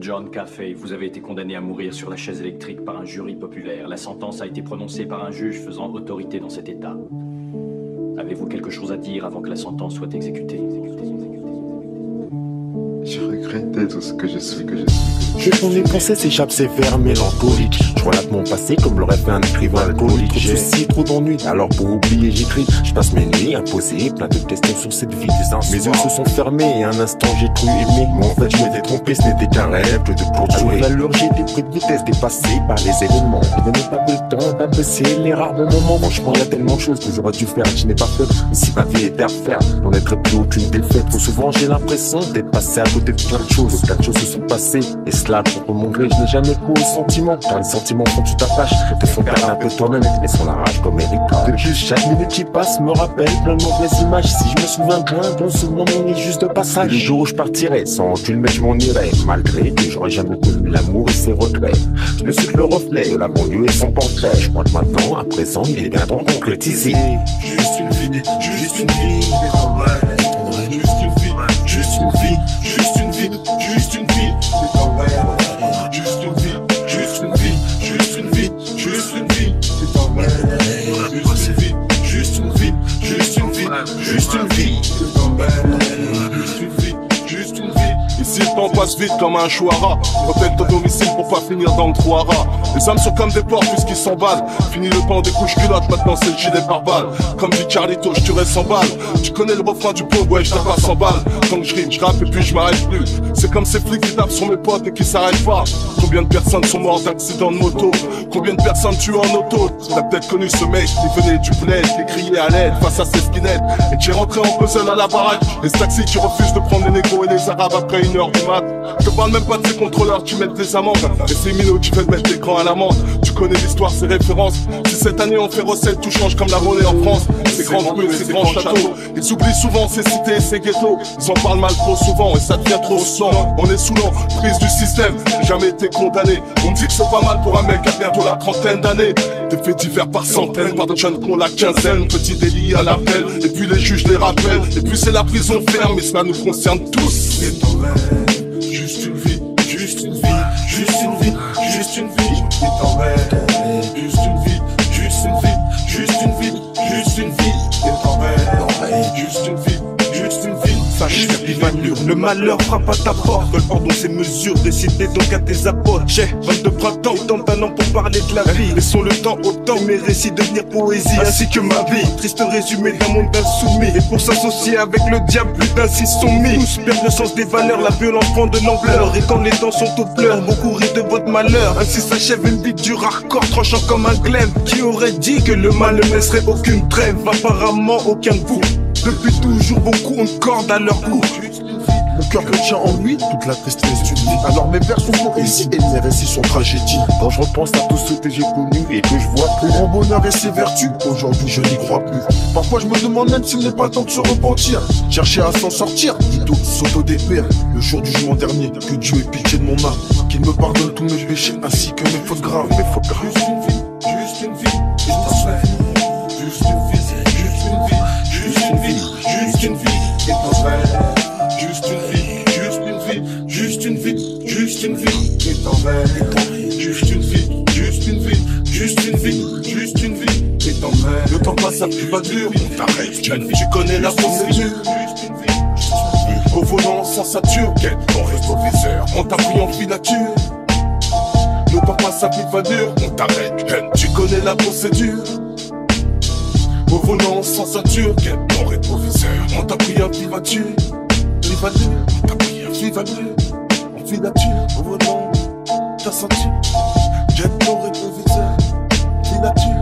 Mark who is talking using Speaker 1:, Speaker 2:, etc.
Speaker 1: John Caffey, vous avez été condamné à mourir sur la chaise électrique par un jury populaire. La sentence a été prononcée par un juge faisant autorité dans cet État. Avez-vous quelque chose à dire avant que la sentence soit exécutée?
Speaker 2: Je regrette d'être ce que je suis,
Speaker 3: De ton nez pensée s'échappe ces vers mélancoliques. Je relate mon passé comme l'aurait fait un écrivain alcoolique. Trop de soucis, trop d'ennuis, alors pour oublier j'écris. Je passe mes nuits à poser plein de questions sur cette vie des uns. Mes yeux se sont fermés et un instant j'ai cru aimer. Mais en fait je m'étais trompé, ce n'était qu'un rêve de poursuivre. Avec l'allure j'étais pris de vitesse, dépassé par les événements. Je n'avais pas eu le temps d'apprécier les rares bons moments. Franchement y a tellement de choses que j'aurais dû faire, je n'ai pas fait. Mais si ma vie était à refaire, n'en être plus aucune défaite. Trop souvent j'ai l'impression d'être passé à côté de plein de choses. Plein de choses se sont passées, et cela contre mon gré, je n'ai jamais cru aux sentiments. Car les sentiments quand tu t'attaches te font perdre un peu toi-même et sont la rage comme héritage. De plus chaque minute qui passe me rappelle plein de mauvaises images. Si je me souviens bien, bon ce moment est juste de passage. Le jour où je partirai sans aucune mais je m'en irai. Malgré que j'aurais jamais connu l'amour et ses regrets. Je ne suis que le reflet de la banlieue et son portrait. Je crois que maintenant, à présent, il est bien temps de concrétiser.
Speaker 4: Juste une vie, juste une vie. Juste une vie, juste une vie, juste une vie, juste une vie. Juste une vie, juste une vie, juste une vie, juste une vie. Juste une vie, juste une vie, juste une vie, juste une vie. Juste une vie, juste une vie.
Speaker 5: Ici le temps passe vite comme un chouara. Protège ton domicile pour pas finir dans le trou à rats. Les âmes sont comme des porcs puisqu'ils s'emballent. Fini le temps des couches culottes, maintenant c'est le gilet par balle. Comme dit Carlito, je tuerai 100 balles. Tu connais le refrain du pauvre, ouais je tape à 100 balles. Quand je rime, je rappe et puis je m'arrête plus. C'est comme ces flics qui tapent sur mes potes et qui s'arrêtent pas. Combien de personnes sont mortes d'accidents de moto? Combien de personnes tuées en auto? T'as peut-être connu ce mec qui venait du bled, qui criait à l'aide face à ses skinettes. Et qui est rentré en puzzle à la baraque. Les taxis qui refusent de prendre les négros et les arabes après 1h du mat. Je te parle même pas de ces contrôleurs qui mettent des amendes. Et ces minots qui veulent mettre l'écran à l'amende. Tu connais l'histoire, ses références. Si cette année on fait recette, tout change comme la monnaie en France. Ces grandes rues, ces grands châteaux. Ils oublient souvent ces cités et ces ghettos. Ils en parlent mal trop souvent et ça devient trop souvent. On est sous l'emprise du système, j'ai jamais été condamné. On me dit que c'est pas mal pour un mec à bientôt la trentaine d'années. Des faits divers par centaines, par de jeunes qui ont la quinzaine. Petit délit à l'appel, et puis les juges les rappellent. Et puis c'est la prison ferme, mais cela nous concerne tous.
Speaker 4: Juste une vie, juste une vie, juste une vie, juste une vie. Juste une vie, juste une vie, juste une vie, juste une vie. Juste une vie, juste une vie. Sache le malheur frappe à ta porte. Le pardon ces mesures, décidez donc à tes apôtres. J'ai 22 printemps, autant de talent pour parler de la vie. Laissons le temps au temps, mes récits devenir poésie, ainsi que ma vie. Triste résumé d'un monde insoumis. Et pour s'associer avec le diable, plus d'un six sont mis. Tous perdent le sens des valeurs, la violence prend de l'ampleur. Et quand les temps sont aux pleurs, beaucoup rient de votre malheur. Ainsi s'achève une vie dure hardcore, tranchant comme un glaive. Qui aurait dit que le mal ne laisserait aucune trêve? Apparemment aucun de vous. Depuis toujours beaucoup ont de cordes à leur cou.
Speaker 6: Mon cœur retient en lui toute la tristesse d'une vie. Alors mes vers sont poésie et mes récits sont tragédie.
Speaker 3: Quand je repense à tous ceux que j'ai connus et que je vois plus.
Speaker 6: Mon bonheur et ses vertus, aujourd'hui je n'y crois plus. Parfois je me demande même s'il n'est pas temps de se repentir. Chercher à s'en sortir, plutôt s'auto-défaire. Le jour du jugement dernier, que Dieu ait pitié de mon âme. Qu'il me pardonne tous mes péchés ainsi que mes fautes graves.
Speaker 4: Juste une vie, juste une vie, juste une vie, juste une vie, juste une vie, juste une vie, juste une vie, juste une vie, juste une vie, juste une vie, juste une vie, juste une vie, juste une vie, juste une vie.
Speaker 5: Le temps passe à plus dur, on t'arrête. Tu connais la procédure. Au volant en sensature, quête, on reste au viseur. On t'a pris en filature. Le temps passe à plus dur, on t'arrête. Tu connais la procédure. Au volant en sensature, quête, on reste au viseur. On t'a pris en filature. On t'a pris en filature. En filature, au volant, ta ceinture. Jet, on reste au viseur. Filature.